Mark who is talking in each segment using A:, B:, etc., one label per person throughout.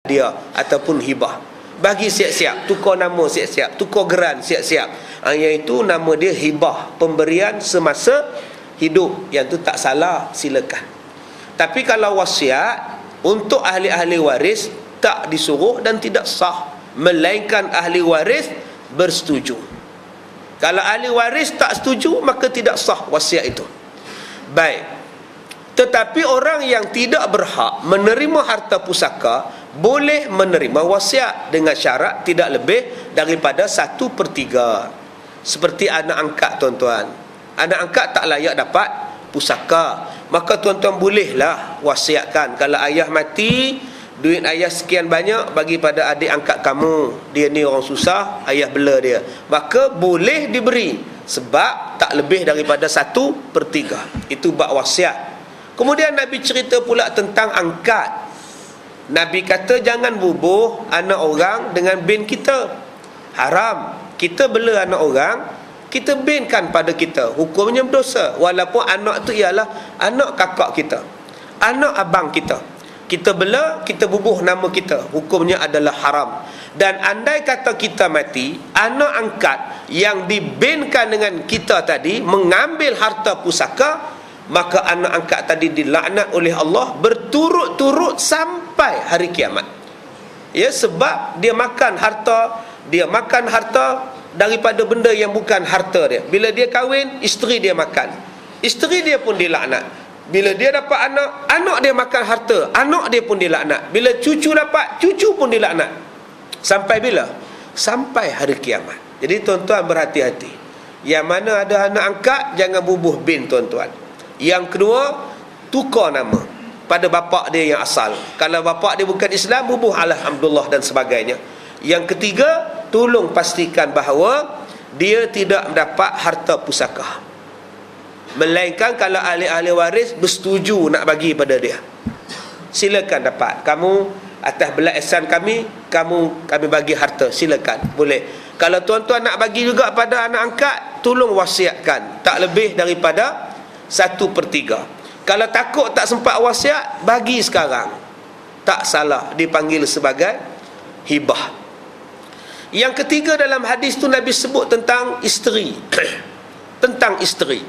A: dia ataupun hibah. Bagi siap-siap, tukar nama siap-siap, tukar geran siap-siap. Iaitu nama dia hibah, pemberian semasa hidup. Yang tu tak salah, silakan. Tapi kalau wasiat untuk ahli-ahli waris tak disuruh dan tidak sah, melainkan ahli waris bersetuju. Kalau ahli waris tak setuju, maka tidak sah wasiat itu. Baik. Tetapi orang yang tidak berhak menerima harta pusaka boleh menerima wasiat dengan syarat tidak lebih daripada 1/3. Seperti anak angkat, tuan-tuan. Anak angkat tak layak dapat pusaka, maka tuan-tuan bolehlah wasiatkan, kalau ayah mati, duit ayah sekian banyak bagi pada adik angkat kamu, dia ni orang susah, ayah bela dia, maka boleh diberi, sebab tak lebih daripada 1/3. Itu bab wasiat. Kemudian Nabi cerita pula tentang angkat. Nabi kata jangan bubuh anak orang dengan bin kita. Haram. Kita bela anak orang, kita binkan pada kita, hukumnya berdosa. Walaupun anak tu ialah anak kakak kita, anak abang kita. Kita bela, kita bubuh nama kita, hukumnya adalah haram. Dan andai kata kita mati, anak angkat yang dibinkan dengan kita tadi mengambil harta pusaka, maka anak angkat tadi dilaknat oleh Allah berturut-turut sampai hari kiamat. Ya, sebab dia makan harta daripada benda yang bukan harta dia. Bila dia kahwin, isteri dia makan, isteri dia pun dilaknat. Bila dia dapat anak dia makan harta, anak dia pun dilaknat. Bila cucu dapat, cucu pun dilaknat. Sampai bila? Sampai hari kiamat. Jadi tuan-tuan berhati-hati. Yang mana ada anak angkat, jangan bubuh bin, tuan-tuan. Yang kedua, tukar nama pada bapak dia yang asal. Kalau bapak dia bukan Islam, bubuh alhamdulillah dan sebagainya. Yang ketiga, tolong pastikan bahawa dia tidak mendapat harta pusaka, melainkan kalau ahli-ahli waris bersetuju nak bagi pada dia, silakan dapat. Kamu atas belas ihsan kami bagi harta, silakan, boleh. Kalau tuan-tuan nak bagi juga pada anak angkat, tolong wasiatkan tak lebih daripada 1/3. Kalau takut tak sempat wasiat, bagi sekarang, tak salah, dipanggil sebagai hibah. Yang ketiga dalam hadis tu Nabi sebut tentang isteri. Tentang isteri,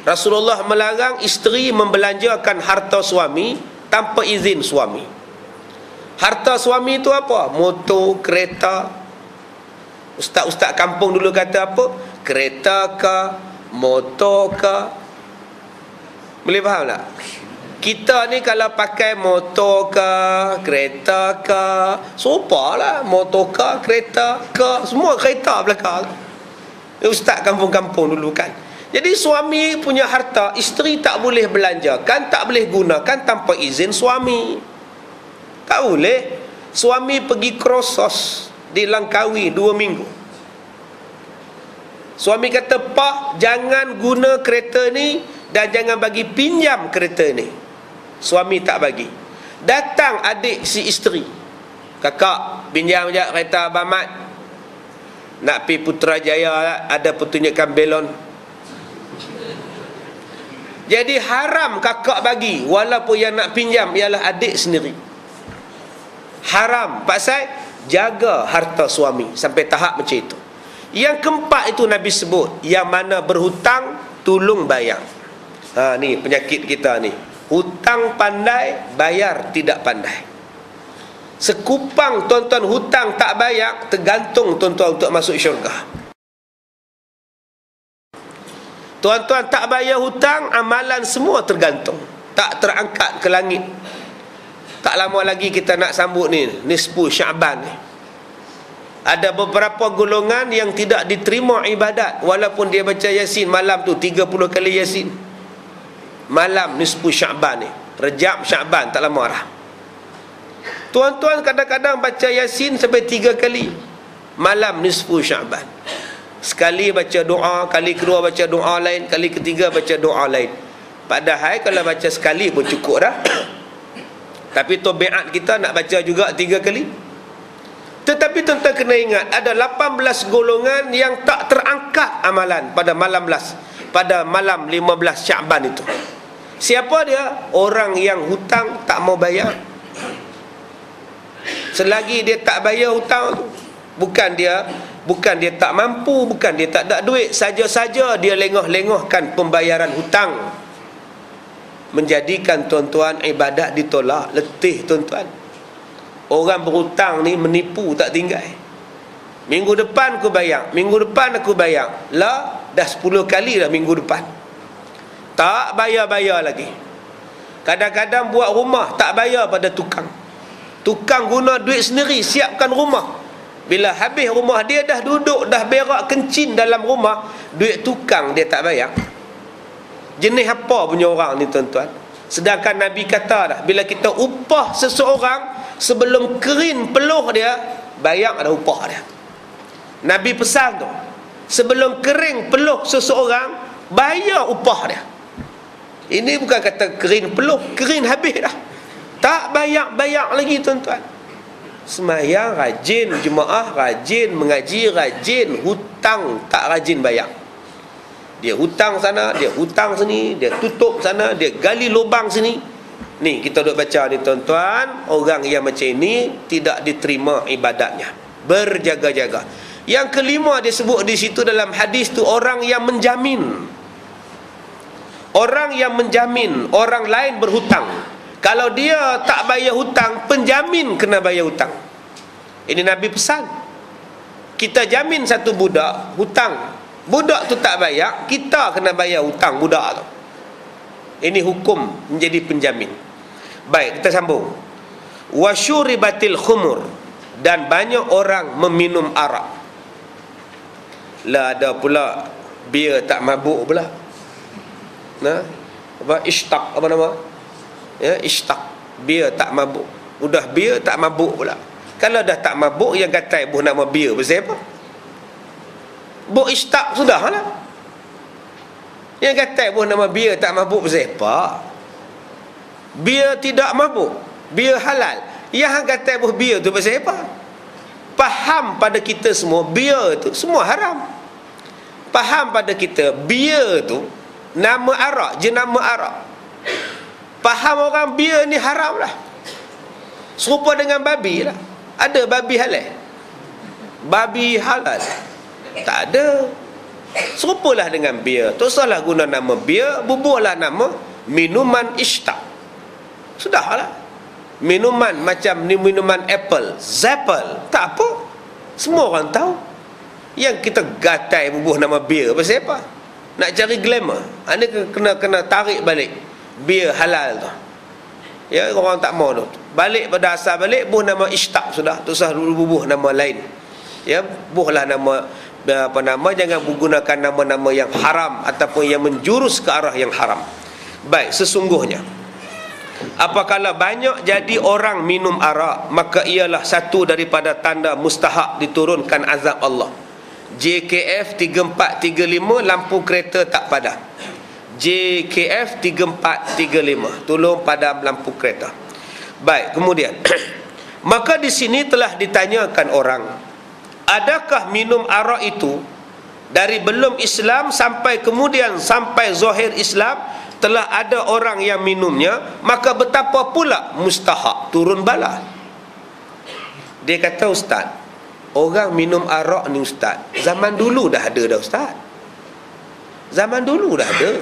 A: Rasulullah melarang isteri membelanjakan harta suami tanpa izin suami. Harta suami itu apa? Motor, kereta. Ustaz-ustaz kampung dulu kata apa? Kereta ke, motor ke. Boleh faham tak? Kita ni kalau pakai motor ke, kereta ke, sopa lah, motor ke, kereta ke, semua kereta belakang. Ustaz kampung-kampung dulu kan. Jadi suami punya harta, isteri tak boleh belanjakan, tak boleh gunakan tanpa izin suami. Tak boleh. Suami pergi krosos di Langkawi 2 minggu. Suami kata, "Pak, jangan guna kereta ni dan jangan bagi pinjam kereta ni." Suami tak bagi. Datang adik si isteri, "Kakak, pinjam je kereta Abang Mat. Nak pergi Putrajaya, ada pertunjukan belon." Jadi haram kakak bagi, walaupun yang nak pinjam ialah adik sendiri. Haram, pasal jaga harta suami sampai tahap macam itu. Yang keempat itu Nabi sebut, yang mana berhutang tolong bayar. Ni penyakit kita ni. Hutang pandai, bayar tidak pandai. Sekupang tuan-tuan hutang tak bayar, tergantung tuan-tuan untuk masuk syurga. Tuan-tuan tak bayar hutang, amalan semua tergantung, tak terangkat ke langit. Tak lama lagi kita nak sambut ni nisfu Syaban ni. Ada beberapa golongan yang tidak diterima ibadat walaupun dia baca Yasin malam tu 30 kali Yasin. Malam nisfu Syaban ni, Rejab Syaban tak lama dah. Tuan-tuan kadang-kadang baca Yasin sampai 3 kali malam nisfu Syaban. Sekali baca doa, kali kedua baca doa lain, kali ketiga baca doa lain. Padahal kalau baca sekali pun cukup dah. Tapi tabiat kita nak baca juga 3 kali. Tetapi tuan-tuan kena ingat, ada 18 golongan yang tak terangkat amalan pada malam 15 Syaban itu. Siapa dia? Orang yang hutang tak mau bayar. Selagi dia tak bayar hutang tu, bukan dia tak mampu, bukan dia tak ada duit, saja-saja dia lengah-lengahkan pembayaran hutang, menjadikan tuan-tuan ibadat ditolak. Letih tuan-tuan. Orang berhutang ni menipu tak tinggal. Minggu depan aku bayar, minggu depan aku bayar. Lah, dah 10 kali dah minggu depan, tak bayar-bayar lagi. Kadang-kadang buat rumah tak bayar pada tukang. Tukang guna duit sendiri siapkan rumah. Bila habis rumah dia, dah duduk, dah berak kencing dalam rumah, duit tukang dia tak bayar. Jenis apa punya orang ni tuan-tuan? Sedangkan Nabi kata dah, bila kita upah seseorang, sebelum kering peluh dia, bayar ada upah dia. Nabi pesan tu, sebelum kering peluh seseorang, bayar upah dia. Ini bukan kata kering peluh, kering habis dah, tak bayar lagi tuan-tuan. Semayang rajin, jemaah rajin, mengaji rajin, hutang tak rajin bayar. Dia hutang sana, dia hutang sini, dia tutup sana, dia gali lubang sini. Ni kita duk baca ni tuan-tuan, orang yang macam ini tidak diterima ibadatnya. Berjaga-jaga. Yang kelima disebut di situ dalam hadis tu, orang yang menjamin. Orang yang menjamin orang lain berhutang. Kalau dia tak bayar hutang, penjamin kena bayar hutang. Ini Nabi pesan. Kita jamin satu budak hutang, budak tu tak bayar, kita kena bayar hutang budak tu. Ini hukum menjadi penjamin. Baik, kita sambung. Wasyuribatil khumur, dan banyak orang meminum arak. Lah ada pula bir tak mabuk pula. Nah, apa ishtaq apa nama? Ya, ishtaq, bir tak mabuk. Udah bir tak mabuk pula. Kalau dah tak mabuk, yang kata ibu nama bir pasal apa? Buk ishtaq sudah lah. Yang kata ibu nama bir tak mabuk pasal apa? Bir tidak mabuk, bir halal. Yang kata ibu bir tu pasal apa? Faham pada kita semua, bir tu semua haram. Faham pada kita, bir tu nama arak, jenama arak. Faham orang bir ni haram lah. Serupa dengan babi lah. Ada babi halal, babi halal? Tak ada. Serupalah dengan bir. Tak usahlah guna nama bir, bubuhlah nama minuman ishtaq. Sudahlah. Minuman macam ni, minuman apple, Zappel, tak apa, semua orang tahu. Yang kita gatai bubuh nama bir pasal apa? Nak cari glamour. Ini kena tarik balik bir halal tu. Ya, orang tak mau tu. Balik pada asal balik, buh nama ishtaq sudah. Tak usah dulu bubuh nama lain. Ya, buhlah nama apa nama, jangan menggunakan nama-nama yang haram ataupun yang menjurus ke arah yang haram. Baik, sesungguhnya apakala banyak jadi orang minum arak, maka ialah satu daripada tanda mustahak diturunkan azab Allah. JKF 3435, lampu kereta tak padam. JKF 3435, tolong padam lampu kereta. Baik, kemudian maka di sini telah ditanyakan orang, adakah minum arak itu dari belum Islam sampai kemudian sampai zahir Islam telah ada orang yang minumnya, maka betapa pula mustahak turun bala. Dia kata, ustaz, orang minum arak ni ustaz, zaman dulu dah ada dah ustaz. Zaman dulu dah ada.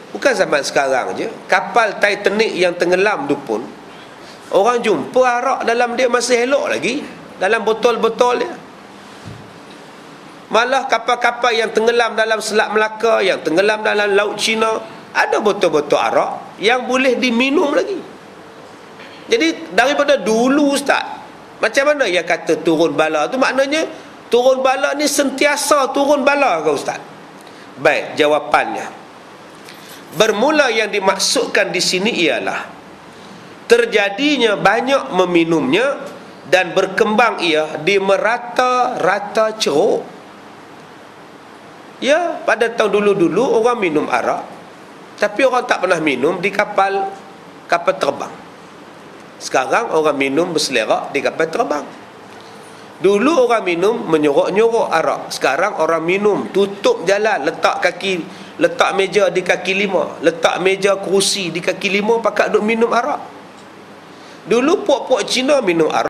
A: Bukan zaman sekarang je. Kapal Titanic yang tenggelam tu pun orang jumpa arak dalam dia masih elok lagi, dalam botol-botol dia. Malah kapal-kapal yang tenggelam dalam Selat Melaka, yang tenggelam dalam Laut Cina, ada botol-botol arak yang boleh diminum lagi. Jadi daripada dulu ustaz, macam mana yang kata turun bala tu? Maknanya turun bala ni sentiasa turun bala ke ustaz? Baik, jawapannya, bermula yang dimaksudkan di sini ialah terjadinya banyak meminumnya dan berkembang ia di merata-rata ceruk. Ya, pada tahun dulu-dulu orang minum arak, tapi orang tak pernah minum di kapal terbang. Sekarang orang minum berselerak di kapal terbang. Dulu orang minum menyorok-nyorok arak. Sekarang orang minum tutup jalan, letak meja di kaki lima, letak meja kerusi di kaki lima, pakat duk minum arak. Dulu puak-puak Cina minum arak.